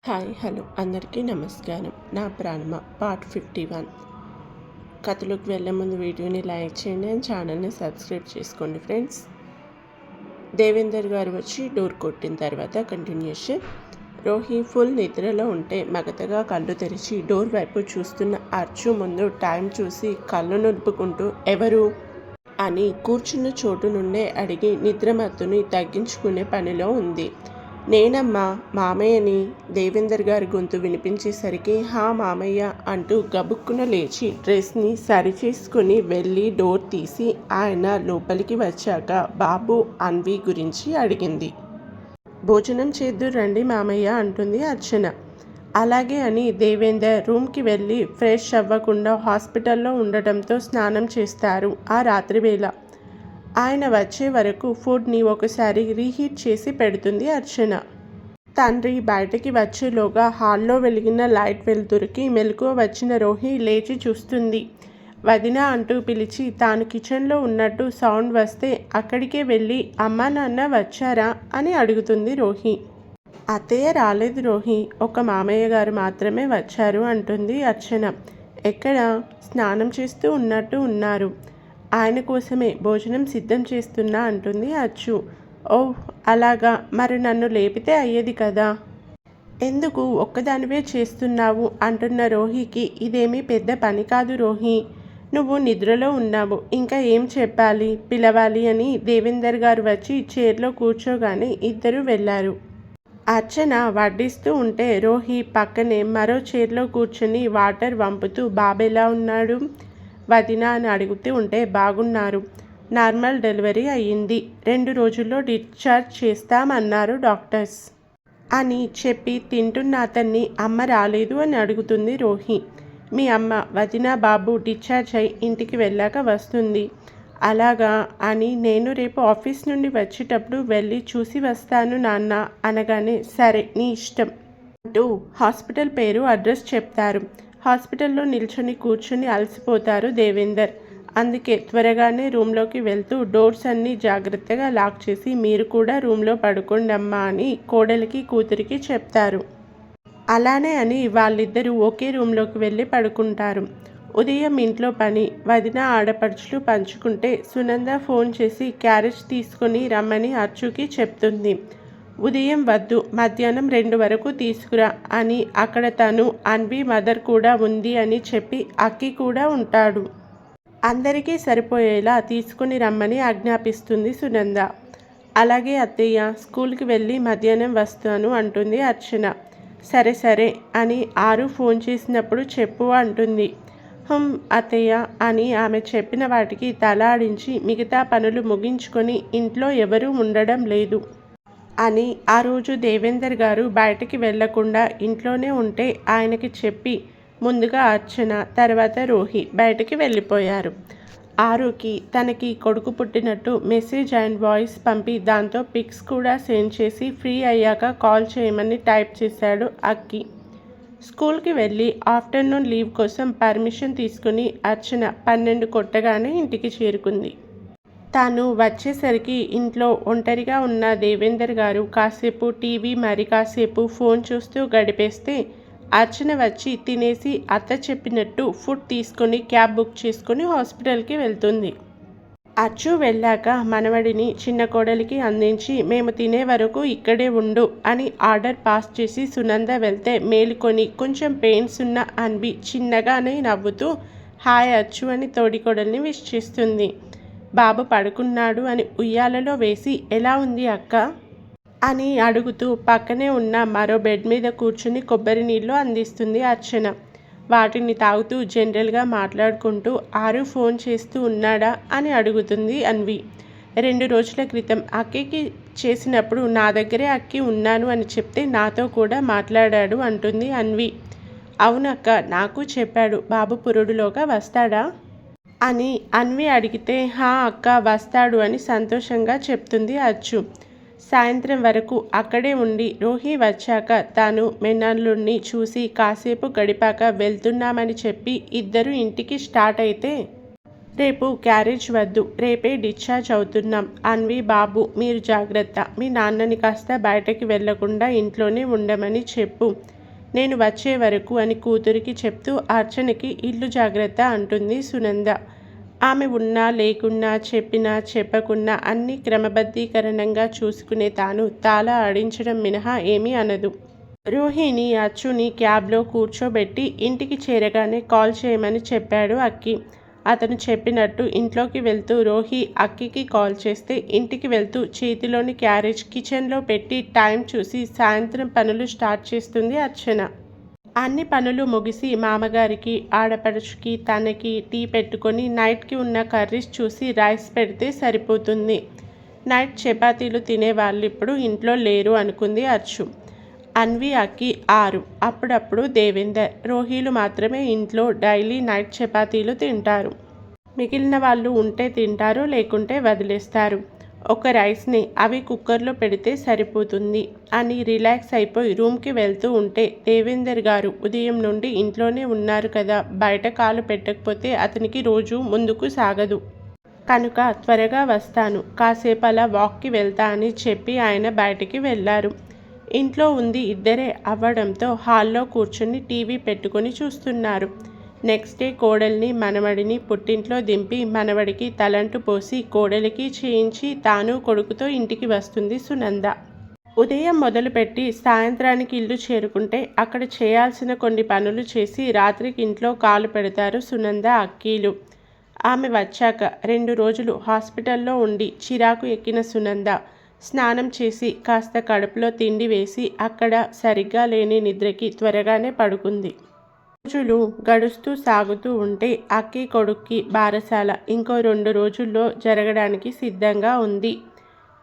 Hi hello అందరికీ నమస్కారం. నా ప్రాణమ పార్ట్ 51. కథలోకి వెళ్ళే ముందు వీడియోని లైక్ చేయండి అండ్ ఛానల్ని సబ్స్క్రైబ్ చేసుకోండి ఫ్రెండ్స్. దేవేందర్ గారు వచ్చి డోర్ కొట్టిన తర్వాత కంటిన్యూషన్. రోహి ఫుల్ నిద్రలో ఉంటే మగతగా కళ్ళు తెరిచి డోర్ వైపు చూస్తున్న అర్చు ముందు టైం చూసి కళ్ళు నులుపుకుంటూ ఎవరు అని కూర్చున్న చోటు నుండే అడిగి నిద్రమత్తుని తగ్గించుకునే పనిలో ఉంది. నేనమ్మా మామయ్యని దేవేందర్ గారి గొంతు వినిపించేసరికి హా మామయ్య అంటూ గబుక్కున లేచి డ్రెస్ని సరిచేసుకుని వెళ్ళి డోర్ తీసి ఆయన లోపలికి వచ్చాక బాబు అన్వి గురించి అడిగింది. భోజనం చేద్దు రండి మామయ్య అంటుంది అర్చన. అలాగే అని దేవేందర్ రూమ్కి వెళ్ళి ఫ్రెష్ అవ్వకుండా హాస్పిటల్లో ఉండటంతో స్నానం చేస్తారు ఆ రాత్రి వేళ. ఆయన వచ్చే వరకు ఫుడ్ని ఒకసారి రీహీట్ చేసి పెడుతుంది అర్చన. తండ్రి బయటకి వచ్చేలోగా హాల్లో వెలిగిన లైట్ వెలుతురికి మెలకువ వచ్చిన రోహి లేచి చూస్తుంది. వదిన అంటూ పిలిచి తాను కిచెన్లో ఉన్నట్టు సౌండ్ వస్తే అక్కడికే వెళ్ళి అమ్మా నాన్న వచ్చారా అని అడుగుతుంది రోహి. అత్తయ్య రాలేదు రోహి, ఒక మామయ్య గారు మాత్రమే వచ్చారు అంటుంది అర్చన. ఎక్కడ? స్నానం చేస్తూ ఉన్నట్టు ఉన్నారు. ఆయన కోసమే భోజనం సిద్ధం చేస్తున్నా అంటుంది అచ్చు. ఓహ్ అలాగా, మరి నన్ను లేపితే అయ్యేది కదా, ఎందుకు ఒక్కదానివే చేస్తున్నావు అంటున్న రోహికి ఇదేమీ పెద్ద పని కాదు రోహి, నువ్వు నిద్రలో ఉన్నావు, ఇంకా ఏం చెప్పాలి పిలవాలి అని దేవేందర్ గారు వచ్చి చైర్లో కూర్చోగానే ఇద్దరు వెళ్ళారు. అర్చన వడ్డిస్తూ ఉంటే రోహి పక్కనే మరో చైర్లో కూర్చొని వాటర్ వంపుతూ బాబెలా ఉన్నాడు వదిన అని అడుగుతూ ఉంటే బాగున్నారు, నార్మల్ డెలివరీ అయ్యింది, 2 రోజుల్లో డిశ్చార్జ్ చేస్తామన్నారు డాక్టర్స్ అని చెప్పి తింటున్న అతన్ని అమ్మ రాలేదు అని అడుగుతుంది రోహి. మీ అమ్మ వదిన బాబు డిశ్చార్జ్ అయి ఇంటికి వెళ్ళాక వస్తుంది. అలాగా అని నేను రేపు ఆఫీస్ నుండి వచ్చేటప్పుడు వెళ్ళి చూసి వస్తాను నాన్న అనగానే సరే నీ ఇష్టం అంటూ హాస్పిటల్ పేరు అడ్రస్ చెప్తారు. హాస్పిటల్లో నిల్చొని కూర్చొని అలసిపోతారు దేవేందర్. అందుకే త్వరగానే రూమ్లోకి వెళ్తూ డోర్స్ అన్నీ జాగ్రత్తగా లాక్ చేసి మీరు కూడా రూమ్లో పడుకోండి అమ్మా అని కోడలికి కూతురికి చెప్తారు. అలానే అని వాళ్ళిద్దరూ ఒకే రూమ్లోకి వెళ్ళి పడుకుంటారు. ఉదయం ఇంట్లో పని వదిన ఆడపడుచులు పంచుకుంటే సునంద ఫోన్ చేసి క్యారేజ్ తీసుకొని రమ్మని అచ్చుకి చెప్తుంది. ఉదయం వద్దు, మధ్యాహ్నం 2 వరకు తీసుకురా అని అక్కడ తను అన్వి మదర్ కూడా ఉంది అని చెప్పి అక్కి కూడా ఉంటాడు, అందరికీ సరిపోయేలా తీసుకుని రమ్మని ఆజ్ఞాపిస్తుంది సునంద. అలాగే అత్తయ్య, స్కూల్కి వెళ్ళి మధ్యాహ్నం వస్తాను అంటుంది అర్చన. సరే సరే అని ఆరు ఫోన్ చేసినప్పుడు చెప్పు అంటుంది. అత్తయ్య అని ఆమె చెప్పిన వాటికి తల ఆడించి మిగతా పనులు ముగించుకొని ఇంట్లో ఎవరూ ఉండడం లేదు అని ఆ రోజు దేవేందర్ గారు బయటికి వెళ్లకుండా ఇంట్లోనే ఉంటే ఆయనకి చెప్పి ముందుగా అర్చన తర్వాత రోహి బయటికి వెళ్ళిపోయారు. ఆరుకి తనకి కొడుకు పుట్టినట్టు మెసేజ్ అండ్ వాయిస్ పంపి దాంతో పిక్స్ కూడా సెండ్ చేసి ఫ్రీ అయ్యాక కాల్ చేయమని టైప్ చేశాడు అక్కి. స్కూల్కి వెళ్ళి ఆఫ్టర్నూన్ లీవ్ కోసం పర్మిషన్ తీసుకుని అర్చన 12 కొట్టగానే ఇంటికి చేరుకుంది. తాను వచ్చేసరికి ఇంట్లో ఒంటరిగా ఉన్న దేవేందర్ గారు కాసేపు టీవీ మరి కాసేపు ఫోన్ చూస్తూ గడిపేస్తే అర్చన వచ్చి తినేసి అత్త చెప్పినట్టు ఫుడ్ తీసుకొని క్యాబ్ బుక్ చేసుకొని హాస్పిటల్కి వెళ్తుంది. అచ్చు వెళ్ళాక మనవడిని చిన్న కోడలికి అందించి మేము తినే వరకు ఇక్కడే ఉండు అని ఆర్డర్ పాస్ చేసి సునంద వెళ్తే మేలుకొని కొంచెం పెయిన్స్ ఉన్న అన్వి చిన్నగానే నవ్వుతూ హాయ్ అచ్చు అని తోడికోడల్ని విష్ చేస్తుంది. బాబు పడుకున్నాడు అని ఉయ్యాలలో వేసి ఎలా ఉంది అక్క అని అడుగుతూ పక్కనే ఉన్న మరో బెడ్ మీద కూర్చుని కొబ్బరి నీళ్ళు అందిస్తుంది అర్చన. వాటిని తాగుతూ జనరల్గా మాట్లాడుకుంటూ ఆరు ఫోన్ చేస్తూ ఉన్నాడా అని అడుగుతుంది అన్వి. 2 రోజుల క్రితం అక్కికి చేసినప్పుడు నా దగ్గరే అక్కి ఉన్నాను అని చెప్తే నాతో కూడా మాట్లాడాడు అంటుంది అన్వి. అవునక్క, నాకు చెప్పాడు, బాబు పురుడులోగా వస్తాడా అని అన్వి అడిగితే హా అక్క వస్తాడు అని సంతోషంగా చెప్తుంది అచ్చు. సాయంత్రం వరకు అక్కడే ఉండి రోహి వచ్చాక తాను మెన్నల్లుడిని చూసి కాసేపు గడిపాక వెళ్తున్నామని చెప్పి ఇద్దరు ఇంటికి స్టార్ట్ అయితే రేపు క్యారేజ్ వద్దు, రేపే డిశ్చార్జ్ అవుతున్నాం, అన్వి బాబు మీరు జాగ్రత్త, మీ నాన్నని కాస్త బయటకి వెళ్లకుండా ఇంట్లోనే ఉండమని చెప్పు, నేను వచ్చే వరకు అని కూతురికి చెప్తూ అర్చనకి ఇల్లు జాగ్రత్త అంటుంది సునంద. ఆమె ఉన్నా లేకున్నా చెప్పినా చెప్పకున్నా అన్నీ క్రమబద్ధీకరణంగా చూసుకునే తాను తాళ ఆడించడం మినహా ఏమీ అనదు. రోహిణి అచ్చుని క్యాబ్లో కూర్చోబెట్టి ఇంటికి చేరగానే కాల్ చేయమని చెప్పాడు అక్కి. అతను చెప్పినట్టు ఇంట్లోకి వెళ్తూ రోహి అక్కికి కాల్ చేస్తే ఇంటికి వెళ్తూ చేతిలోని క్యారేజ్ కిచెన్లో పెట్టి టైం చూసి సాయంత్రం పనులు స్టార్ట్ చేస్తుంది అర్చన. అన్ని పనులు ముగిసి మామగారికి ఆడపడుచుకి తనకి టీ పెట్టుకొని నైట్కి ఉన్న కర్రీస్ చూసి రైస్ పెడితే సరిపోతుంది. నైట్ చపాతీలు తినే వాళ్ళు ఇప్పుడు ఇంట్లో లేరు అనుకుంది అర్చు. అన్వి అక్కి 6, అప్పుడప్పుడు దేవేందర్, రోహిలు మాత్రమే ఇంట్లో డైలీ నైట్ చపాతీలు తింటారు. మిగిలిన వాళ్ళు ఉంటే తింటారు, లేకుంటే వదిలేస్తారు. ఒక రైస్ని అవి కుక్కర్లో పెడితే సరిపోతుంది అని రిలాక్స్ అయిపోయి రూమ్కి వెళ్తూ ఉంటే దేవేందర్ గారు ఉదయం నుండి ఇంట్లోనే ఉన్నారు కదా, బయట కాలు పెట్టకపోతే అతనికి రోజు ముందుకు సాగదు కనుక త్వరగా వస్తాను, కాసేపు అలా వాక్కి వెళ్తా అని చెప్పి ఆయన బయటికి వెళ్ళారు. ఇంట్లో ఉంది ఇద్దరే అవ్వడంతో హాల్లో కూర్చుని టీవీ పెట్టుకుని చూస్తున్నారు. నెక్స్ట్ డే కోడల్ని మనవడిని పుట్టింట్లో దింపి మనవడికి తలంటు పోసి కోడలికి చేయించి తాను కొడుకుతో ఇంటికి వస్తుంది సునంద. ఉదయం మొదలుపెట్టి సాయంత్రానికి ఇల్లు చేరుకుంటే అక్కడ చేయాల్సిన కొన్ని పనులు చేసి రాత్రికి ఇంట్లో కాలు పెడతారు సునంద అక్కీలు. ఆమె వచ్చాక 2 రోజులు హాస్పిటల్లో ఉండి చిరాకు ఎక్కిన సునంద స్నానం చేసి కాస్త కడుపులో తిండి వేసి అక్కడ సరిగ్గా లేని నిద్రకి త్వరగానే పడుకుంది. రోజులు గడుస్తూ సాగుతూ ఉంటే అక్కి కొడుక్కి బారసాల ఇంకో 2 రోజుల్లో జరగడానికి సిద్ధంగా ఉంది.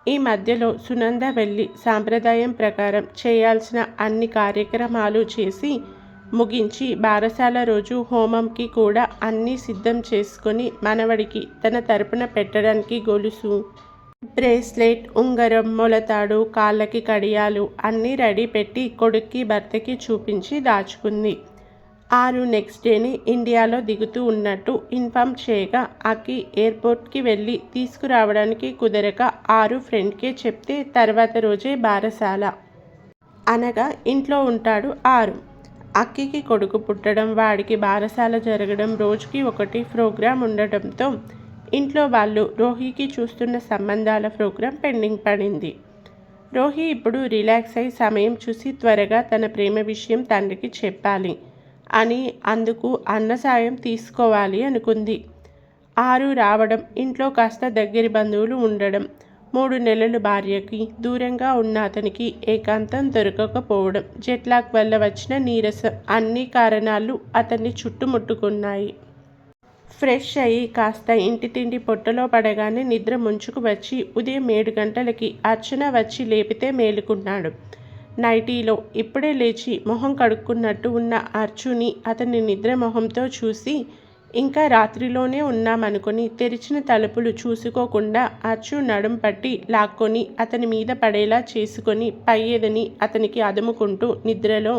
ఈ మధ్యలో సునంద వెళ్ళి సాంప్రదాయం ప్రకారం చేయాల్సిన అన్ని కార్యక్రమాలు చేసి ముగించి బారసాల రోజు హోమంకి కూడా అన్నీ సిద్ధం చేసుకొని మనవడికి తన తరపున పెట్టడానికి గొలుసు, బ్రేస్లెట్, ఉంగరం, మొలతాడు, కాళ్ళకి కడియాలు అన్నీ రెడీ పెట్టి కొడుక్కి భర్తకి చూపించి దాచుకుంది. 6 నెక్స్ట్ డేని ఇండియాలో దిగుతూ ఉన్నట్టు ఇన్ఫామ్ చేయగా అక్కి ఎయిర్పోర్ట్కి వెళ్ళి తీసుకురావడానికి కుదరక 6 ఫ్రెండ్కే చెప్తే తర్వాత రోజే బారసాల అనగా ఇంట్లో ఉంటాడు 6. అక్కికి కొడుకు పుట్టడం, వాడికి బారసాల జరగడం, రోజుకి ఒకటి ప్రోగ్రాం ఉండటంతో ఇంట్లో వాళ్ళు రోహికి చూస్తున్న సంబంధాల ప్రోగ్రాం పెండింగ్ పడింది. రోహి ఇప్పుడు రిలాక్స్ అయి సమయం చూసి త్వరగా తన ప్రేమ విషయం తండ్రికి చెప్పాలి అని అందుకు అన్న సాయం తీసుకోవాలి అనుకుంది. 6 రావడం, ఇంట్లో కాస్త దగ్గరి బంధువులు ఉండడం, 3 నెలలు భార్యకి దూరంగా ఉన్న అతనికి ఏకాంతం దొరకకపోవడం, జెట్లాగ్ వల్ల వచ్చిన నీరసం అన్ని కారణాలు అతన్ని చుట్టుముట్టుకున్నాయి. ఫ్రెష్ అయ్యి కాస్త ఇంటి తిండి పొట్టలో పడగానే నిద్ర ముంచుకు వచ్చి ఉదయం 7 గంటలకి అర్చన వచ్చి లేపితే మేలుకున్నాడు. నైటీలో ఇప్పుడే లేచి మొహం కడుక్కున్నట్టు ఉన్న అర్చుని అతని నిద్ర మొహంతో చూసి ఇంకా రాత్రిలోనే ఉన్నామనుకొని తెరిచిన తలుపులు చూసుకోకుండా అర్చు నడుం పట్టి లాక్కొని అతని మీద పడేలా చేసుకొని పై ఎదని అతనికి అదుముకుంటూ నిద్రలో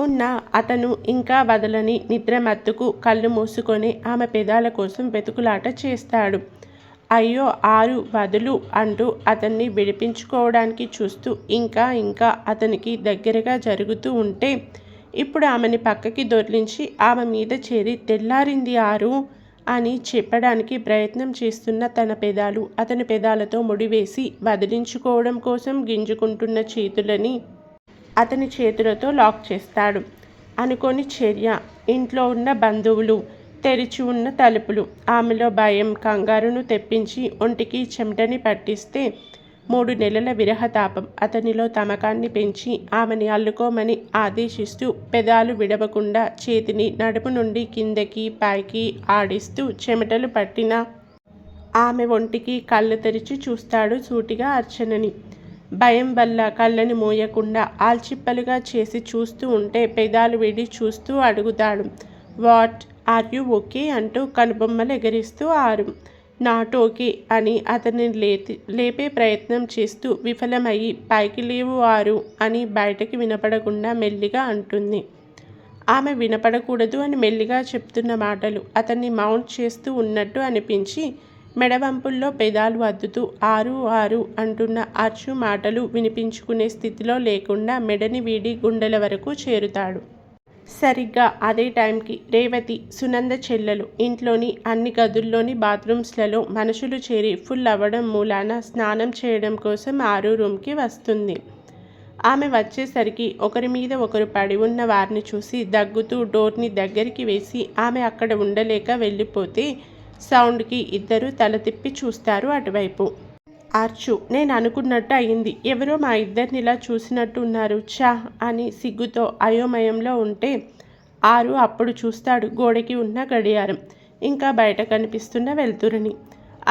ఉన్న అతను ఇంకా వదలని నిద్రమత్తుకు కళ్ళు మూసుకొని ఆమె పెదాల కోసం వెతుకులాట చేస్తాడు. అయ్యో 6 వదులు అంటూ అతన్ని విడిపించుకోవడానికి చూస్తూ ఇంకా అతనికి దగ్గరగా జరుగుతూ ఉంటే ఇప్పుడు ఆమెని పక్కకి దొర్లించి ఆమె మీద చేరి తెల్లారింది 6 అని చెప్పడానికి ప్రయత్నం చేస్తున్న తన పెదాలు అతని పెదాలతో ముడివేసి వదిలించుకోవడం కోసం గింజుకుంటున్న చేతులని అతని చేతులతో లాక్ చేస్తాడు. అనుకోని చర్య, ఇంట్లో ఉన్న బంధువులు, తెరిచి ఉన్న తలుపులు ఆమెలో భయం కంగారును తెప్పించి ఒంటికి చెమటని పట్టిస్తే 3 నెలల విరహతాపం అతనిలో తమకాన్ని పెంచి ఆమెని అల్లుకోమని ఆదేశిస్తూ పెదాలు విడవకుండా చేతిని నడుపు నుండి కిందకి పైకి ఆడిస్తూ చెమటలు పట్టిన ఆమె ఒంటికి కళ్ళు తెరిచి చూస్తాడు సూటిగా అర్చనని. భయం వల్ల కళ్ళని మూయకుండా ఆల్చిప్పలుగా చేసి చూస్తూ ఉంటే పెదాలు విడి చూస్తూ అడుగుతాడు, వాట్ ఆర్ యూ ఓకే అంటూ కనుబొమ్మలు ఎగరిస్తూ 6 నాట్ ఓకే అని అతన్ని లేపే ప్రయత్నం చేస్తూ విఫలమయ్యి పైకి లేవు 6 అని బయటకి వినపడకుండా మెల్లిగా అంటుంది. ఆమె వినపడకూడదు అని మెల్లిగా చెప్తున్న మాటలు అతన్ని మౌంట్ చేస్తూ ఉన్నట్టు అనిపించి మెడవంపుల్లో పెదాలు అద్దుతూ ఆరు ఆరు అంటున్న అర్చు మాటలు వినిపించుకునే స్థితిలో లేకుండా మెడని వీడి గుండెల వరకు చేరుతాడు. సరిగ్గా అదే టైంకి రేవతి, సునంద చెల్లెలు ఇంట్లోని అన్ని గదుల్లోని బాత్రూమ్స్లలో మనుషులు చేరి ఫుల్ అవ్వడం మూలాన స్నానం చేయడం కోసం ఆరు రూమ్కి వస్తుంది. ఆమె వచ్చేసరికి ఒకరి మీద ఒకరు పడి ఉన్న వారిని చూసి దగ్గుతూ డోర్ని దగ్గరికి వేసి ఆమె అక్కడ ఉండలేక వెళ్ళిపోతే సౌండ్కి ఇద్దరు తల తిప్పి చూస్తారు అటువైపు. ఆర్చు, నేను అనుకున్నట్టు అయింది. ఎవరో మా ఇద్దరిని ఇలా చూసినట్టు ఉన్నారు ఛా అని సిగ్గుతో అయోమయంలో ఉంటే ఆరు అప్పుడు చూస్తాడు గోడకి ఉన్న గడియారం, ఇంకా బయట కనిపిస్తున్న వెలుతురుని.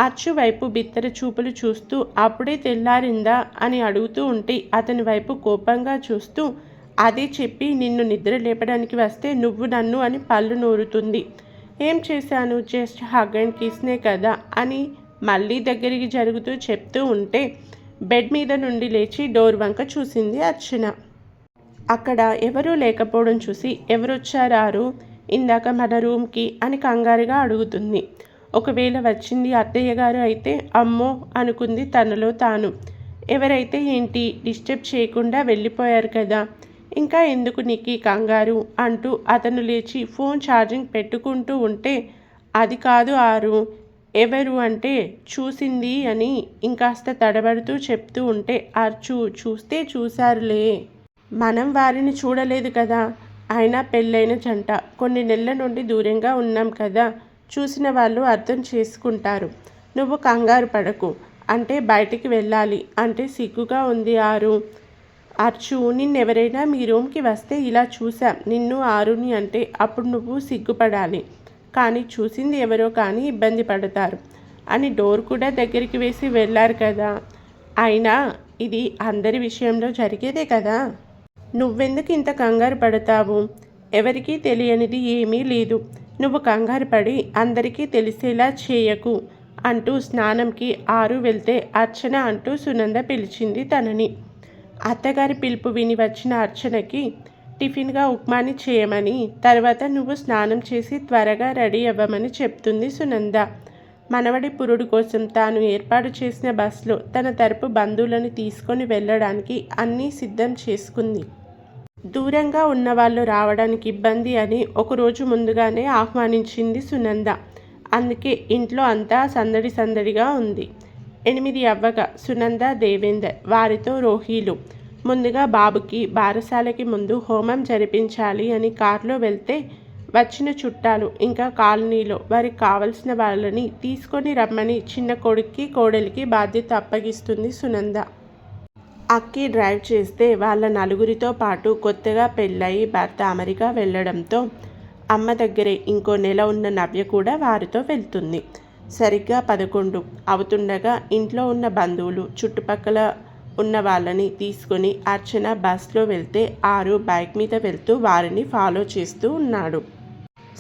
ఆర్చు వైపు బిత్తర చూపులు చూస్తూ అప్పుడే తెల్లారిందా అని అడుగుతూ ఉంటే అతని వైపు కోపంగా చూస్తూ అదే చెప్పి నిన్ను నిద్ర లేపడానికి వస్తే నువ్వు నన్ను అని పళ్ళు నూరుతుంది. ఏం చేశాను, జస్ట్ హగ్ అండ్ కిస్నే కదా అని మళ్ళీ దగ్గరికి జరుగుతూ చెప్తూ ఉంటే బెడ్ మీద నుండి లేచి డోర్ వంక చూసింది అర్చన. అక్కడ ఎవరూ లేకపోవడం చూసి ఎవరొచ్చారారు ఇందాక మన రూమ్కి అని కంగారుగా అడుగుతుంది. ఒకవేళ వచ్చింది అత్తయ్య గారు అయితే అమ్మో అనుకుంది తనలో తాను. ఎవరైతే ఏంటి, డిస్టర్బ్ చేయకుండా వెళ్ళిపోయారు కదా, ఇంకా ఎందుకు నీకు కంగారు అంటూ అతను లేచి ఫోన్ ఛార్జింగ్ పెట్టుకుంటూ ఉంటే అది కాదు ఆరు, ఎవరు అంటే చూసింది అని ఇంకాస్త తడబడుతూ చెప్తూ ఉంటే అర్చు, చూస్తే చూశారులే, మనం వారిని చూడలేదు కదా, అయినా పెళ్ళైన జంట, కొన్ని నెలల నుండి దూరంగా ఉన్నాం కదా, చూసిన వాళ్ళు అర్థం చేసుకుంటారు, నువ్వు కంగారు పడకు అంటే బయటికి వెళ్ళాలి అంటే సిగ్గుగా ఉంది ఆరు. అర్చు, నిన్నెవరైనా మీ రూమ్కి వస్తే ఇలా చూసాం నిన్ను ఆరుని అంటే అప్పుడు నువ్వు సిగ్గుపడాలి, కానీ చూసింది ఎవరో కానీ ఇబ్బంది పడతారు అని డోర్ కూడా దగ్గరికి వేసి వెళ్ళారు కదా, అయినా ఇది అందరి విషయంలో జరిగేదే కదా, నువ్వెందుకు ఇంత కంగారు పడతావు, ఎవరికీ తెలియనిది ఏమీ లేదు, నువ్వు కంగారు పడి అందరికీ తెలిసేలా చేయకు అంటూ స్నానంకి ఆరు వెళ్తే అర్చన అంటూ సునంద పిలిచింది తనని. అత్తగారి పిలుపు విని వచ్చిన అర్చనకి టిఫిన్గా ఉప్మాని చేయమని, తర్వాత నువ్వు స్నానం చేసి త్వరగా రెడీ అవ్వమని చెప్తుంది సునంద. మనవడి పురుడు కోసం తాను ఏర్పాటు చేసిన బస్లో తన తరపు బంధువులను తీసుకొని వెళ్ళడానికి అన్నీ సిద్ధం చేసుకుంది. దూరంగా ఉన్నవాళ్ళు రావడానికి ఇబ్బంది అని ఒకరోజు ముందుగానే ఆహ్వానించింది సునంద. అందుకే ఇంట్లో అంతా సందడి సందడిగా ఉంది. 8 అవ్వగా సునంద, దేవేందర్, వారితో రోహీలు ముందుగా బాబుకి బారసాలకి ముందు హోమం జరిపించాలి అని కారులో వెళ్తే వచ్చిన చుట్టాలు ఇంకా కాలనీలో వారికి కావలసిన వాళ్ళని తీసుకొని రమ్మని చిన్న కొడుక్కి కోడలికి బాధ్యత అప్పగిస్తుంది సునంద. అక్కి డ్రైవ్ చేస్తే వాళ్ళ నలుగురితో పాటు కొత్తగా పెళ్ళయి భర్త అమెరికా వెళ్ళడంతో అమ్మ దగ్గరే ఇంకో నెల ఉన్న నవ్య కూడా వారితో వెళ్తుంది. సరిగ్గా 11 అవుతుండగా ఇంట్లో ఉన్న బంధువులు చుట్టుపక్కల ఉన్న వాళ్ళని తీసుకొని అర్చన బస్లో వెళ్తే ఆరు బైక్ మీద వెళ్తూ వారిని ఫాలో చేస్తూ ఉన్నాడు.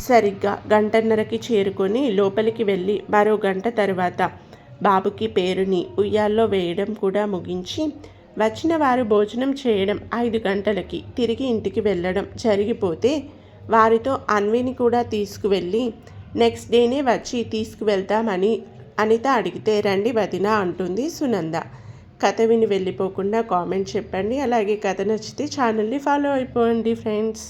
సరిగ్గా 1:30కి చేరుకొని లోపలికి వెళ్ళి మరో గంట తర్వాత బాబుకి పేరుని ఉయ్యాల్లో వేయడం కూడా ముగించి వచ్చిన వారు భోజనం చేయడం 5 గంటలకి తిరిగి ఇంటికి వెళ్ళడం జరిగిపోతే వారితో అన్విని కూడా తీసుకువెళ్ళి నెక్స్ట్ డేనే వచ్చి తీసుకువెళ్తామని అనిత అడిగితే రండి వదిన అంటుంది సునంద. కథ విని వెళ్ళిపోకుండా కామెంట్ చెప్పండి. అలాగే కథ నచ్చితే ఛానల్ని ఫాలో అయిపోండి ఫ్రెండ్స్.